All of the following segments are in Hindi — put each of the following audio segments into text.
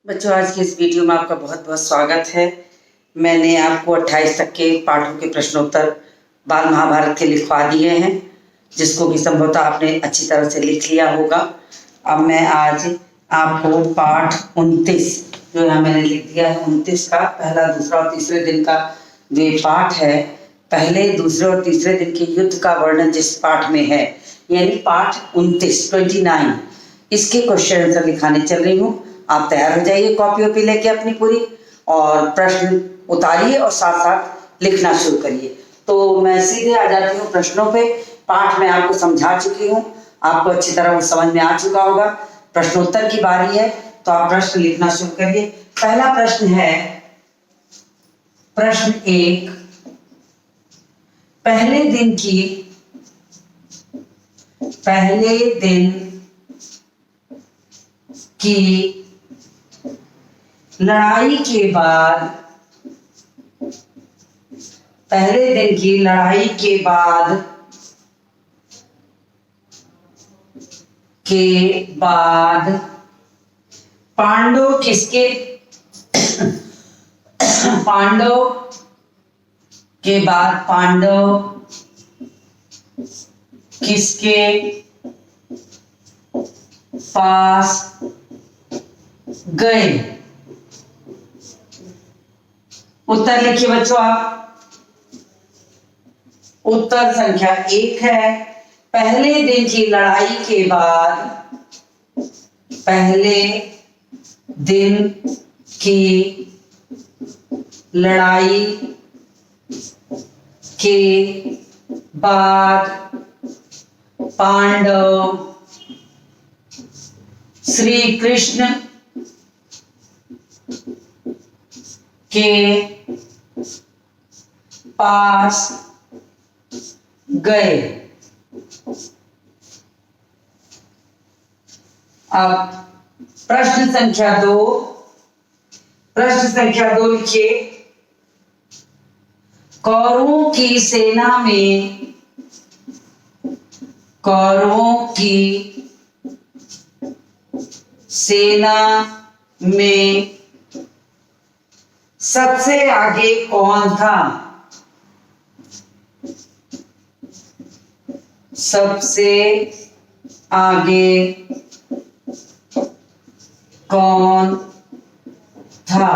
बच्चों, आज की इस वीडियो में आपका बहुत बहुत स्वागत है। मैंने आपको 28 तक के पाठों के प्रश्नोत्तर बाल महाभारत के लिखवा दिए हैं, जिसको कि संभवतः आपने अच्छी तरह से लिख लिया होगा। अब मैं आज आपको पाठ 29 जो यहाँ मैंने लिख दिया है 29 का पहला, दूसरा और तीसरे दिन का जो ये पाठ है, पहले, दूसरे और तीसरे दिन के युद्ध का वर्णन जिस पाठ में है, यानी पाठ 29, इसके क्वेश्चन आंसर लिखाने चल रही हूँ। आप तैयार हो जाइए कॉपी वॉपी लेके अपनी पूरी, और प्रश्न उतारिए और साथ साथ लिखना शुरू करिए। तो मैं सीधे आ जाती हूँ प्रश्नों पे। पाठ में आपको समझा चुकी हूँ, आपको अच्छी तरह वो समझ में आ चुका होगा। प्रश्नोत्तर की बारी है, तो आप प्रश्न लिखना शुरू करिए। पहला प्रश्न है, प्रश्न 1, पहले दिन की लड़ाई के बाद, पहले दिन की लड़ाई के बाद पांडव किसके पास गए? उत्तर लिखिए बच्चों आप। उत्तर संख्या 1 है, पहले दिन की लड़ाई के बाद, पहले दिन की लड़ाई के बाद पांडव श्री कृष्ण के पास गए। अब प्रश्न संख्या 2 लिखिए। कौरवों की सेना में सबसे आगे कौन था? सबसे आगे कौन था?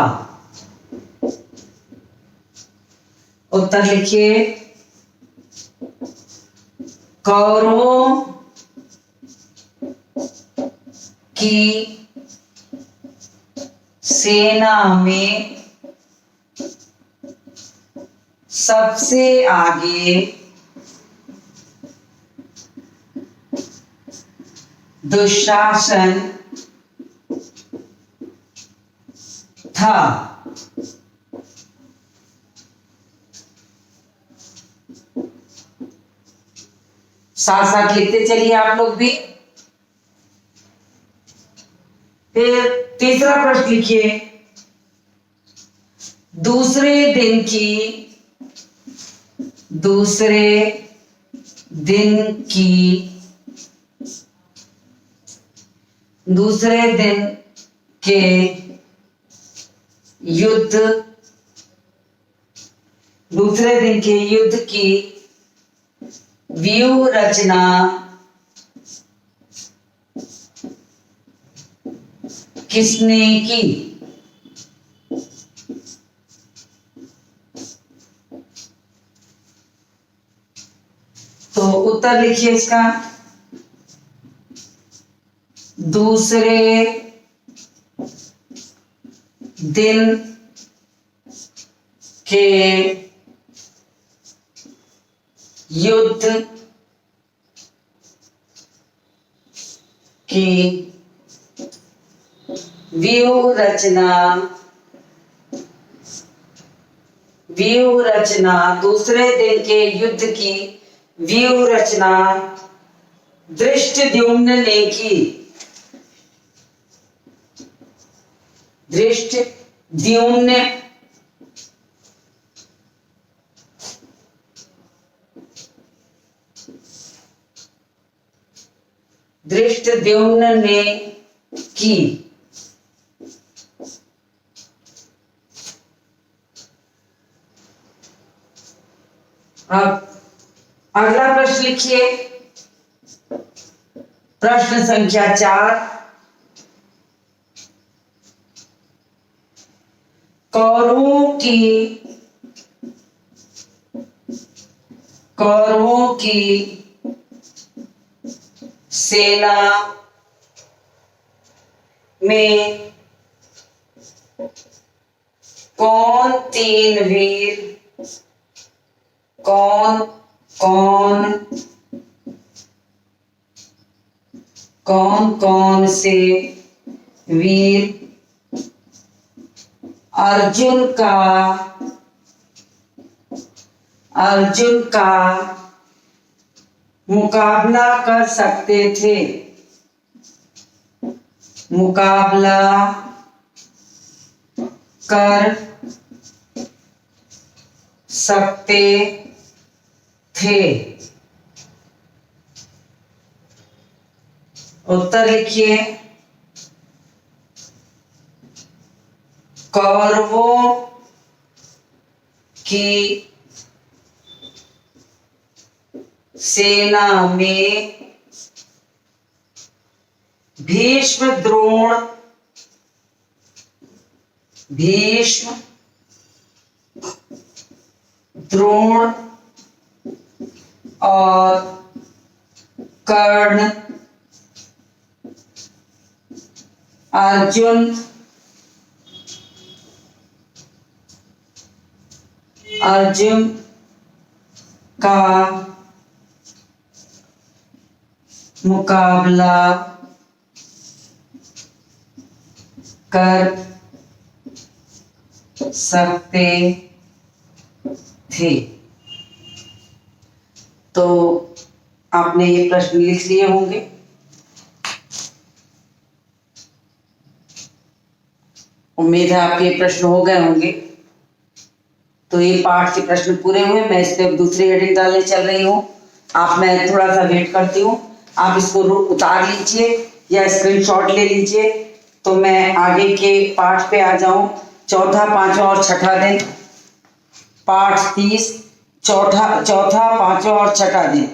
उत्तर लिखिए। कौरवों की सेना में सबसे आगे दुशासन था। साथ साथ लिखते चलिए आप लोग भी। फिर तीसरा प्रश्न लिखिए। दूसरे दिन के युद्ध की व्यूह रचना किसने की? तो उत्तर लिखिए इसका। दूसरे दिन के युद्ध की व्यूह रचना, दूसरे दिन के युद्ध की व्यूह रचना धृष्टद्युम्न ने की। धृष्टद्युम्न धृष्टद्युम्न ने की। अब अगला प्रश्न लिखिए। प्रश्न संख्या 4। कौरवों की सेना में कौन कौन से वीर अर्जुन का मुकाबला कर सकते थे? मुकाबला कर सकते थे। उत्तर लिखिए। कौरवों की सेना में भीष्म, द्रोण और कर्ण, अर्जुन का मुकाबला कर सकते थे। तो आपने ये प्रश्न लिख लिए होंगे। उम्मीद है आपके प्रश्न हो गए होंगे। तो ये पाठ के प्रश्न पूरे हुए। मैं इस पे अब दूसरी हेडिंग डालने चल रही हूँ। मैं थोड़ा सा वेट करती हूँ। आप इसको उतार लीजिए या स्क्रीनशॉट ले लीजिए, तो मैं आगे के पाठ पे आ जाऊं। चौथा, पांचवा और छठा दिन, पाठ 30, चौथा, पांचवा और छठा दिन।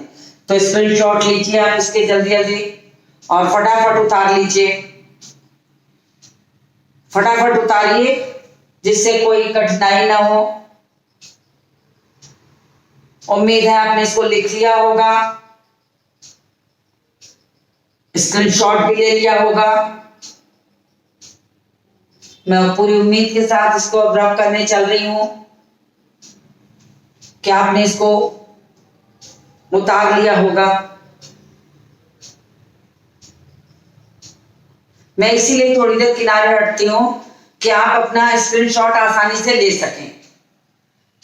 तो स्क्रीनशॉट लीजिए आप इसके जल्दी जल्दी और फटाफट उतार लीजिए। फटाफट उतारिए जिससे कोई कठिनाई ना हो। उम्मीद है आपने इसको लिख लिया होगा, स्क्रीनशॉट भी ले लिया होगा। मैं पूरी उम्मीद के साथ इसको अब रब करने चल रही हूं कि आपने इसको उतार लिया होगा। मैं इसीलिए थोड़ी देर किनारे हटती हूं कि आप अपना स्क्रीनशॉट आसानी से ले सकें।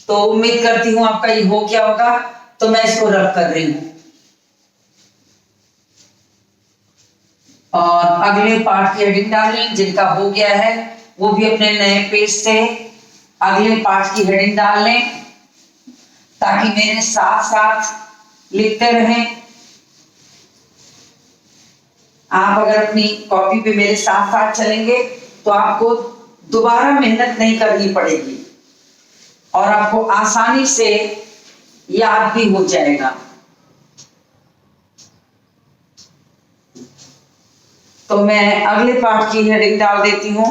तो उम्मीद करती हूं आपका ये हो गया होगा, तो मैं इसको रब कर रही हूं। और अगले पाठ की हेडिंग डालें। जिनका हो गया है वो भी अपने नए पेज से अगले पाठ की हेडिंग डाल लें, ताकि मेरे साथ साथ लिखते रहें। आप अगर अपनी कॉपी पे मेरे साथ साथ चलेंगे तो आपको दोबारा मेहनत नहीं करनी पड़ेगी और आपको आसानी से याद भी हो जाएगा। तो मैं अगले पाठ की हेडिंग डाल देती हूं।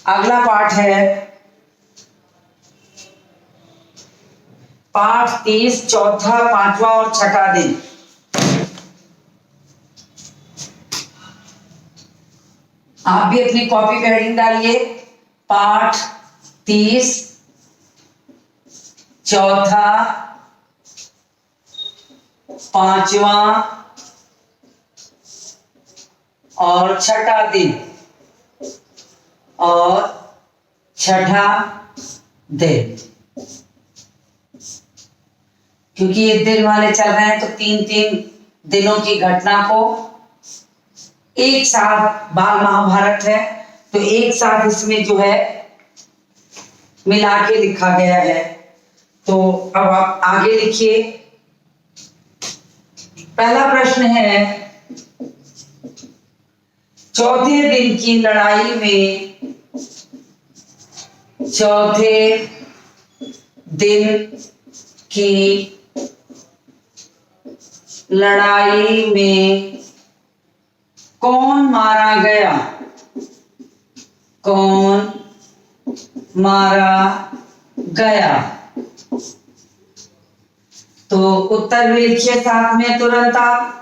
अगला पाठ है पाठ 30, चौथा, पांचवा और छठा दिन। आप भी अपनी कॉपी पे हेडिंग डालिए। पाठ 30, चौथा, पांचवा और छठा दिन और छठा दिन। क्योंकि ये दिन वाले चल रहे हैं तो 3-3 दिनों की घटना को एक साथ, बाल महाभारत है तो एक साथ इसमें जो है मिला के लिखा गया है। तो अब आप आगे लिखिए। पहला प्रश्न है, चौथे दिन की लड़ाई में चौथे दिन की लड़ाई में कौन मारा गया? कौन मारा गया? तो उत्तर भी लिखिए साथ में तुरंत आप।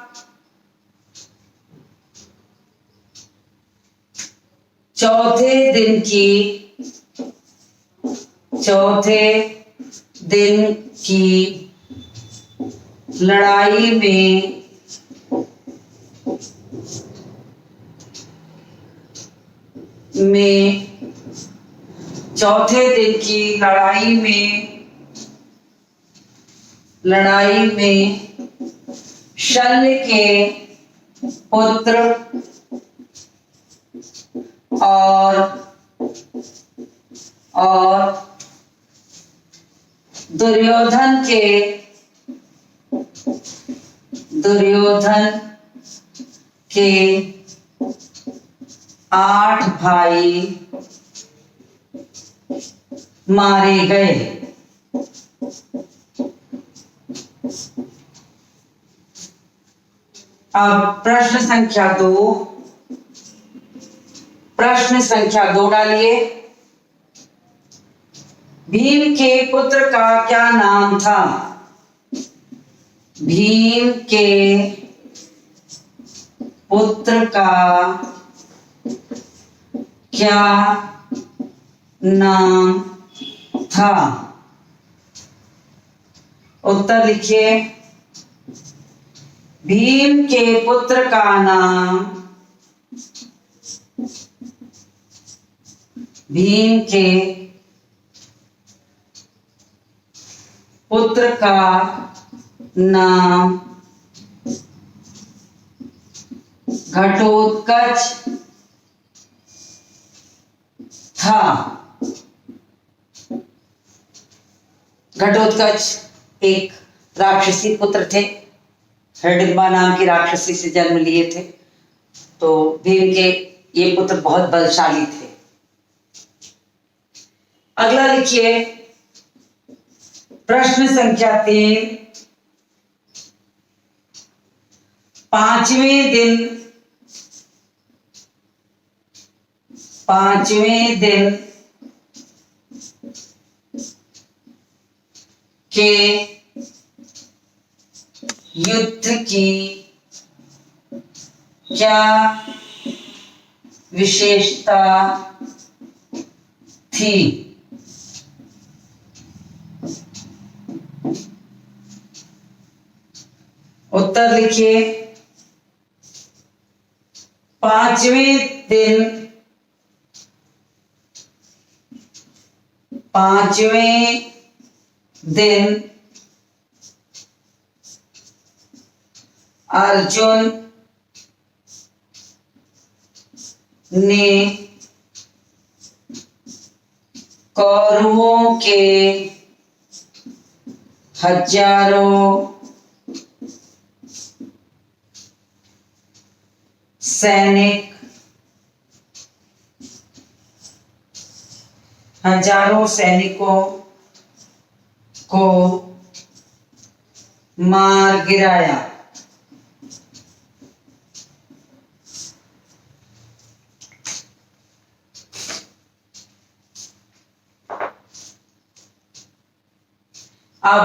चौथे दिन की लड़ाई में चौथे दिन की लड़ाई में शल्य के पुत्र और दुर्योधन के 8 भाई मारे गए। अब प्रश्न संख्या 2 डालिए। भीम के पुत्र का क्या नाम था? भीम के पुत्र का क्या नाम था? उत्तर लिखिए। भीम के पुत्र का नाम घटोत्कच था। घटोत्कच एक राक्षसी पुत्र थे। हिडिंबा नाम की राक्षसी से जन्म लिए थे। तो भीम के ये पुत्र बहुत बलशाली थे। अगला लिखिए प्रश्न संख्या 3। पांचवें दिन के युद्ध की क्या विशेषता थी? उत्तर लिखिए। पांचवें दिन अर्जुन ने कौरवों के हजारों सैनिकों को मार गिराया। अब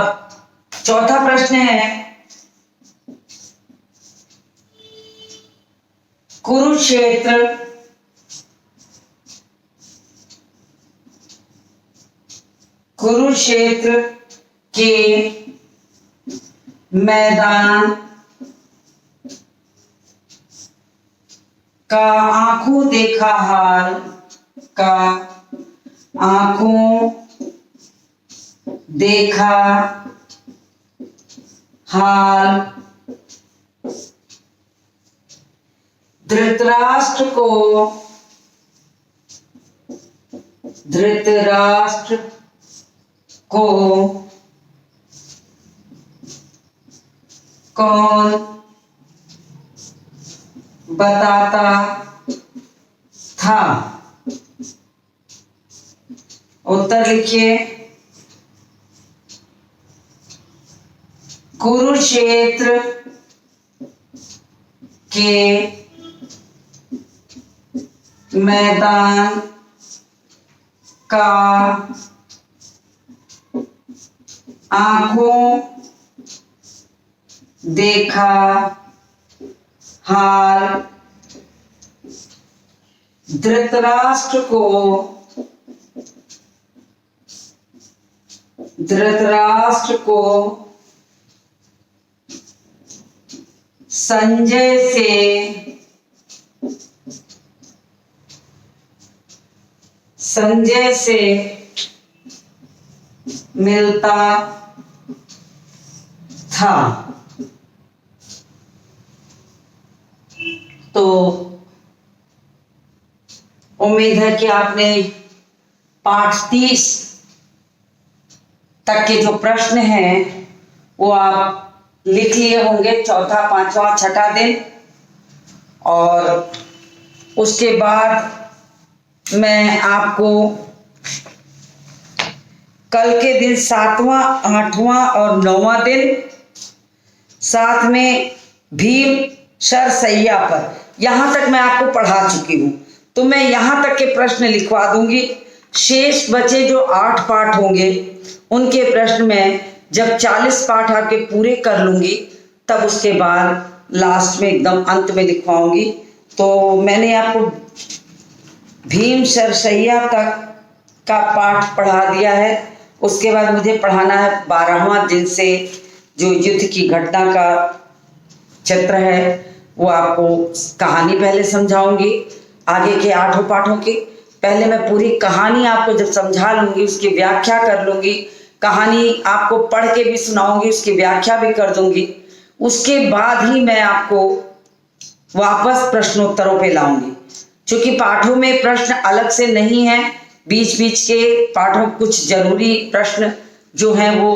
चौथा प्रश्न है कुरुक्षेत्र के मैदान का आंखों देखा हाल धृतराष्ट्र को कौन बताता था? उत्तर लिखिए। कुरुक्षेत्र के मैदान का आंखों देखा हाल धृतराष्ट्र को संजय से मिलता था। तो उम्मीद है कि आपने पाठ 30 तक के जो प्रश्न हैं वो आप लिख लिए होंगे, चौथा, पांचवा, छठा दिन। और उसके बाद मैं आपको कल के दिन 7वां, 8वां और 9वां दिन, साथ में भीम शरसैया पर, यहां तक मैं आपको पढ़ा चुकी हूं। तो मैं यहां तक के प्रश्न लिखवा दूंगी। शेष बचे जो 8 पाठ होंगे उनके प्रश्न में जब 40 पाठ आपके पूरे कर लूंगी तब उसके बाद लास्ट में एकदम अंत में लिखवाऊंगी। तो मैंने आपको भीम शरसैया तक का पाठ पढ़ा दिया है। उसके बाद मुझे पढ़ाना है 12वां दिन से जो युद्ध की घटना का चित्र है वो आपको कहानी पहले समझाऊंगी। आगे के 8 पाठों की पहले मैं पूरी कहानी आपको जब समझा लूंगी, उसकी व्याख्या कर लूंगी, कहानी आपको पढ़ के भी सुनाऊंगी, उसकी व्याख्या भी कर दूंगी। उसके बाद ही मैं आपको वापस प्रश्नोत्तरों पे लाऊंगी। क्योंकि पाठों में प्रश्न अलग से नहीं है, बीच बीच के पाठों कुछ जरूरी प्रश्न जो हैं वो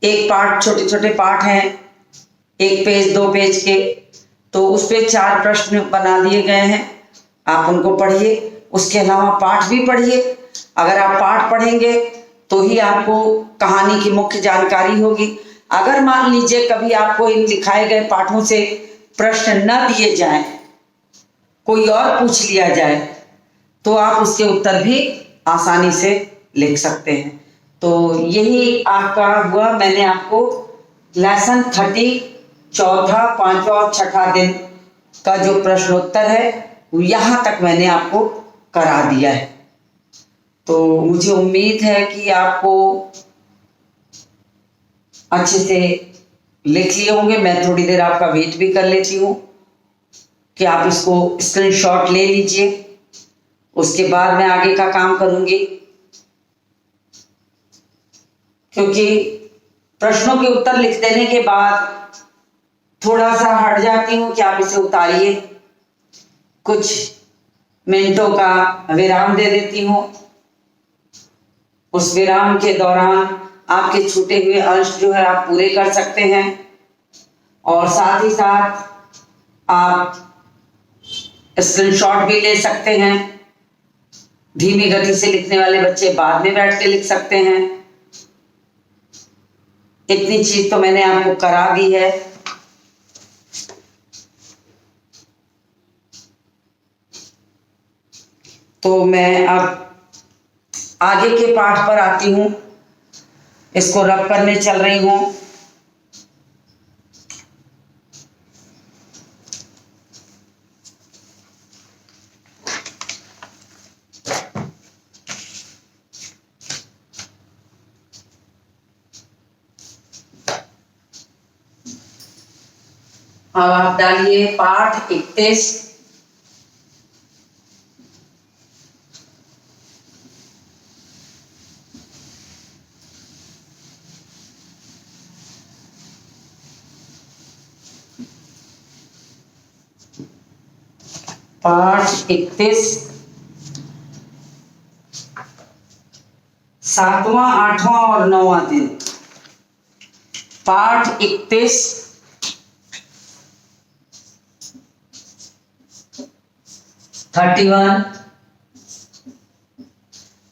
एक पाठ, छोटे छोटे पाठ हैं, 1 पेज 2 पेज के, तो उस पे 4 प्रश्न बना दिए गए हैं। आप उनको पढ़िए, उसके अलावा पाठ भी पढ़िए। अगर आप पाठ पढ़ेंगे तो ही आपको कहानी की मुख्य जानकारी होगी। अगर मान लीजिए कभी आपको इन लिखाए गए पाठों से प्रश्न न दिए जाएं, कोई और पूछ लिया जाए, तो आप उसके उत्तर भी आसानी से लिख सकते हैं। तो यही आपका हुआ। मैंने आपको लेसन 30 चौथा, 5वां और 6ठा दिन का जो प्रश्नोत्तर है यहां तक मैंने आपको करा दिया है। तो मुझे उम्मीद है कि आपको अच्छे से लिख लिए होंगे। मैं थोड़ी देर आपका वेट भी कर लेती हूँ कि आप इसको स्क्रीनशॉट ले लीजिए। उसके बाद मैं आगे का काम करूंगी, क्योंकि प्रश्नों के उत्तर लिख देने के बाद थोड़ा सा हट जाती हूँ कि आप इसे उतारिए, कुछ मिनटों का विराम दे देती हूँ। उस विराम के दौरान आपके छूटे हुए अंश जो है आप पूरे कर सकते हैं, और साथ ही साथ आप स्क्रीनशॉट भी ले सकते हैं। धीमी गति से लिखने वाले बच्चे बाद में बैठ के लिख सकते हैं। इतनी चीज तो मैंने आपको करा दी है। तो मैं अब आगे के पाठ पर आती हूं, इसको रब करने चल रही हूं। अब आप डालिए पाठ 31। पाठ 31 7वां, 8वां और 9वां दिन। पाठ 31 31,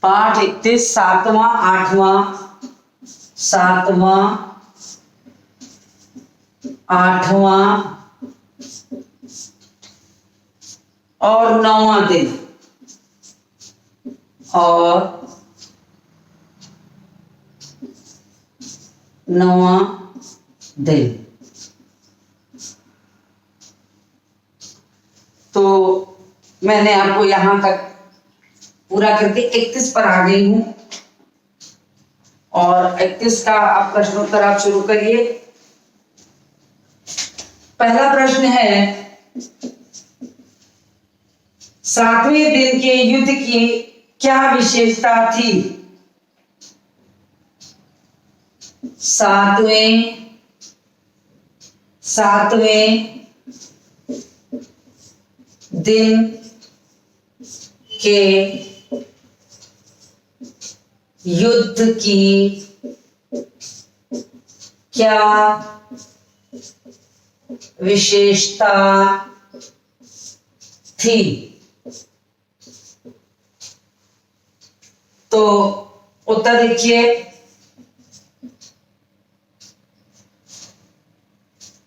पाठ 31 7वां, 8वां, 7वां 8वां और 9वां दिन और 9वां दिन। तो मैंने आपको यहां तक पूरा करके 31 पर आ गई हूं और 31 का आप प्रश्नोत्तर आप शुरू करिए। पहला प्रश्न है, 7वें दिन के युद्ध की क्या विशेषता थी? 7वें दिन के युद्ध की क्या विशेषता थी? तो उत्तर लिखिए।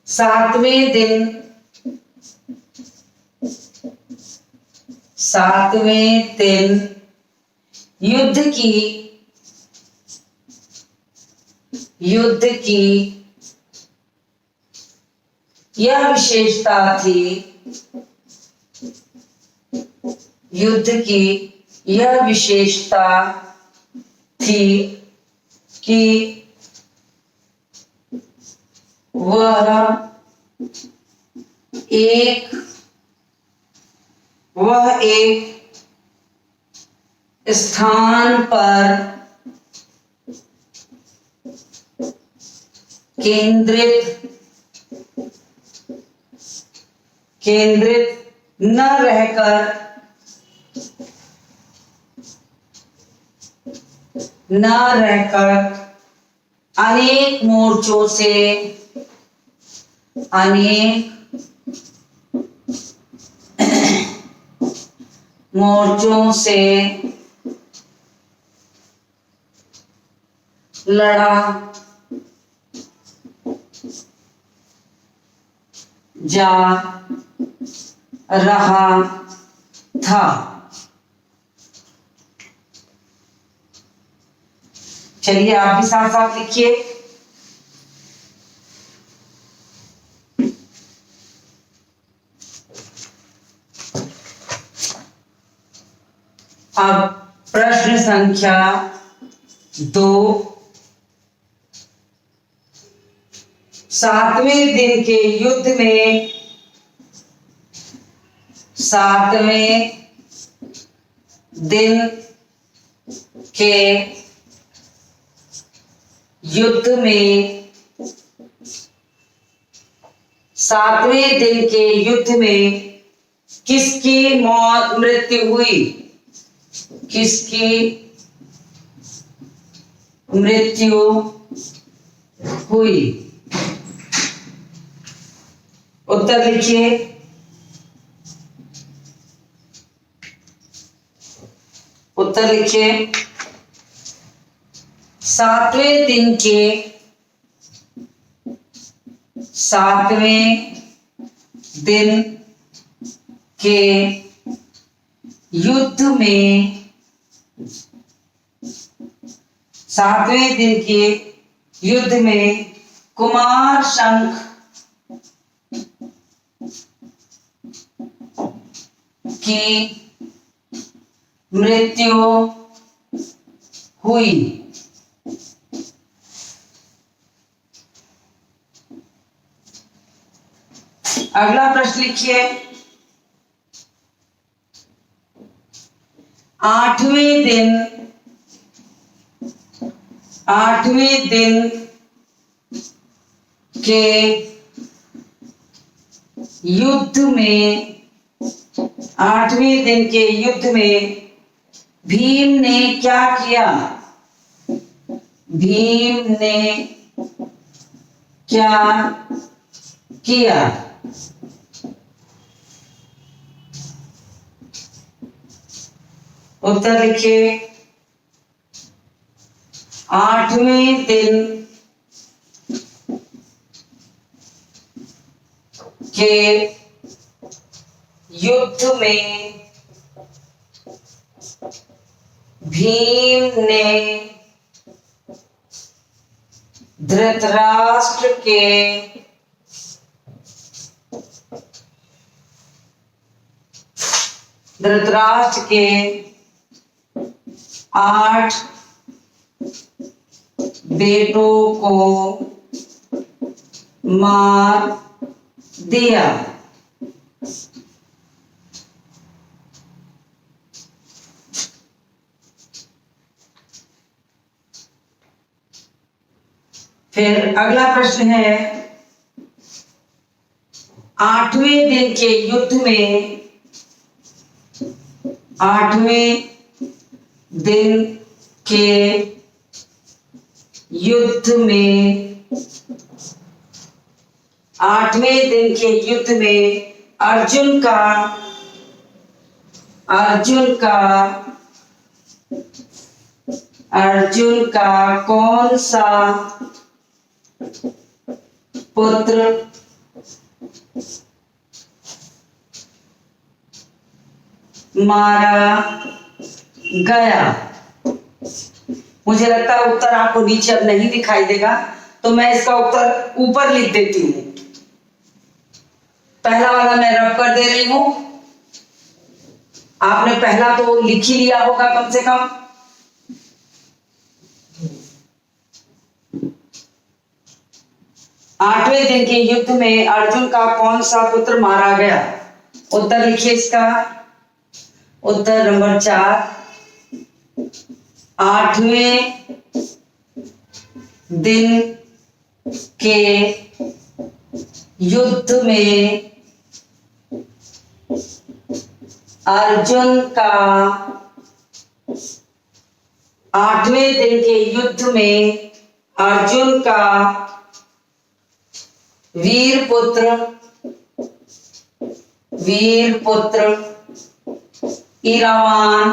7वें दिन युद्ध की यह विशेषता थी, युद्ध की यह विशेषता थी कि वह एक स्थान पर केंद्रित न रहकर अनेक मोर्चों से लड़ा जा रहा था। चलिए आप भी साथ साथ लिखिए। अब प्रश्न संख्या 2, 7वें दिन के युद्ध में 7वें दिन के युद्ध में 7वें दिन के युद्ध में किसकी मृत्यु हुई? किसकी मृत्यु हुई? उत्तर लिखिए। उत्तर लिखिए। 7वें दिन के युद्ध में 7वें दिन के युद्ध में कुमार शंख की मृत्यु हुई। अगला प्रश्न लिखिए। 8वें दिन के युद्ध में 8वें दिन के युद्ध में भीम ने क्या किया? भीम ने क्या किया? उत्तर लिखिए। 8वें दिन के युद्ध में भीम ने धृतराष्ट्र के 8 बेटों को मार दिया। फिर अगला प्रश्न है, 8वें दिन के युद्ध में, 8वें दिन के युद्ध में, 8वें दिन के युद्ध में अर्जुन का कौन सा पुत्र मारा गया? मुझे लगता है उत्तर आपको नीचे अब नहीं दिखाई देगा, तो मैं इसका उत्तर ऊपर लिख देती हूं। पहला वाला मैं रब कर दे रही हूं। आपने पहला तो लिख ही लिया होगा कम से कम। आठवें दिन के युद्ध में अर्जुन का कौन सा पुत्र मारा गया? उत्तर लिखिए इसका। उत्तर नंबर 4, 8वें दिन के युद्ध में अर्जुन का, 8वें दिन के युद्ध में अर्जुन का वीर पुत्र इरावान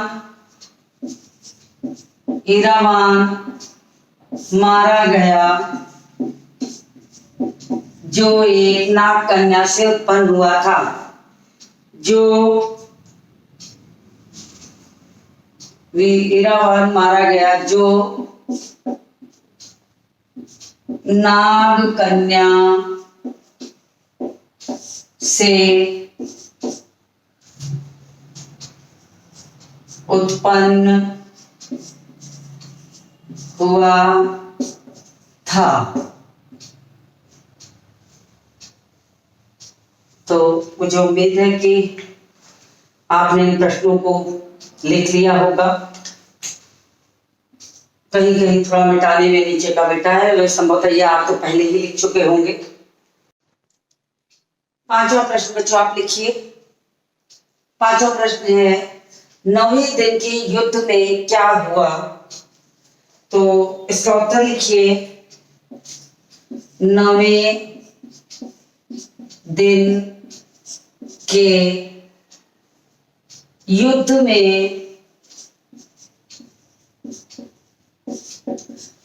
मारा गया, जो एक नाग कन्या से उत्पन्न हुआ था। जो इरावान मारा गया जो नाग कन्या से उत्पन्न हुआ था। तो मुझे उम्मीद है कि आपने इन प्रश्नों को लिख लिया होगा। कहीं कहीं थोड़ा मिटाने में नीचे का मिटा है, वह संभवतः यह आप तो पहले ही लिख चुके होंगे। 5वां प्रश्न बच्चों आप लिखिए। 5वां प्रश्न है, 9वें दिन के युद्ध में क्या हुआ? तो इसका उत्तर लिखिए। 9वें दिन के युद्ध में,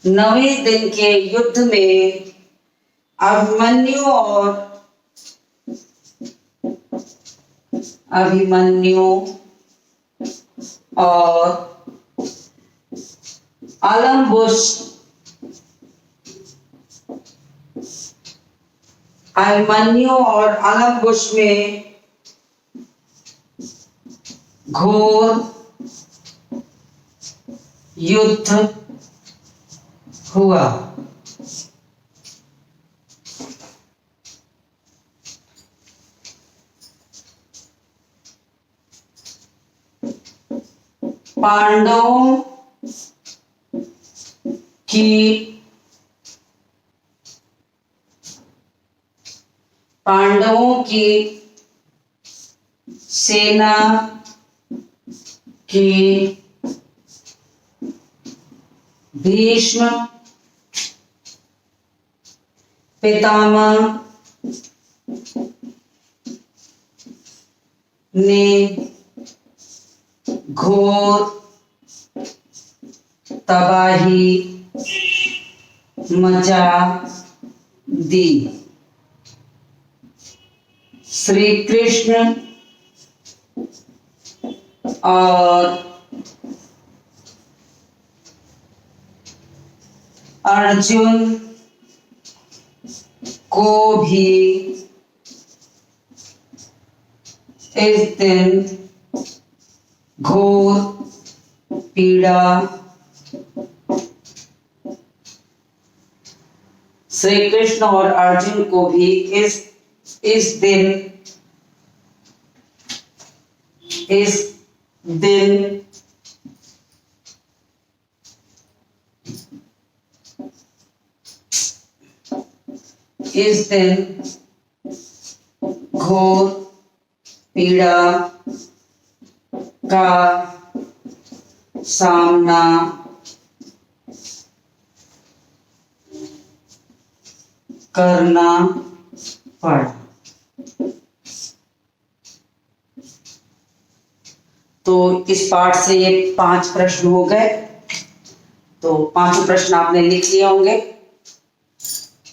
9वें दिन के युद्ध में अभिमन्यु और अलम्बुस में घोर युद्ध हुआ। पांडवों की सेना के भीष्म पितामह ने घोर तबाही मचा दी। श्री कृष्ण और अर्जुन को भी इस दिन घोर पीड़ा, श्री कृष्ण और अर्जुन को भी इस दिन घोर पीड़ा का सामना करना पड़ा। तो इस पाठ से ये 5 प्रश्न हो गए। तो 5 प्रश्न आपने लिख लिए होंगे।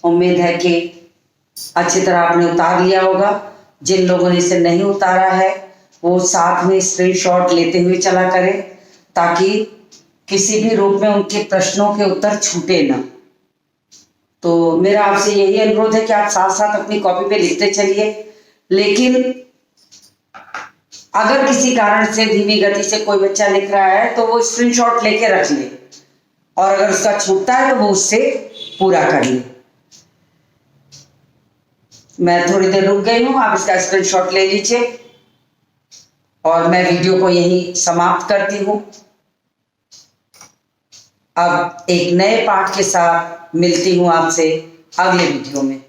उम्मीद है कि अच्छी तरह आपने उतार लिया होगा। जिन लोगों ने इसे नहीं उतारा है वो साथ में स्क्रीनशॉट लेते हुए चला करें, ताकि किसी भी रूप में उनके प्रश्नों के उत्तर छूटे ना। तो मेरा आपसे यही अनुरोध है कि आप साथ साथ अपनी कॉपी पे लिखते चलिए, लेकिन अगर किसी कारण से धीमी गति से कोई बच्चा लिख रहा है तो वो स्क्रीनशॉट लेके रख ले, और अगर उसका छूटता है तो वो उससे पूरा कर ले। मैं थोड़ी देर रुक गई हूं, आप इसका स्क्रीनशॉट ले लीजिए और मैं वीडियो को यहीं समाप्त करती हूं। अब एक नए पाठ के साथ मिलती हूं आपसे अगले वीडियो में।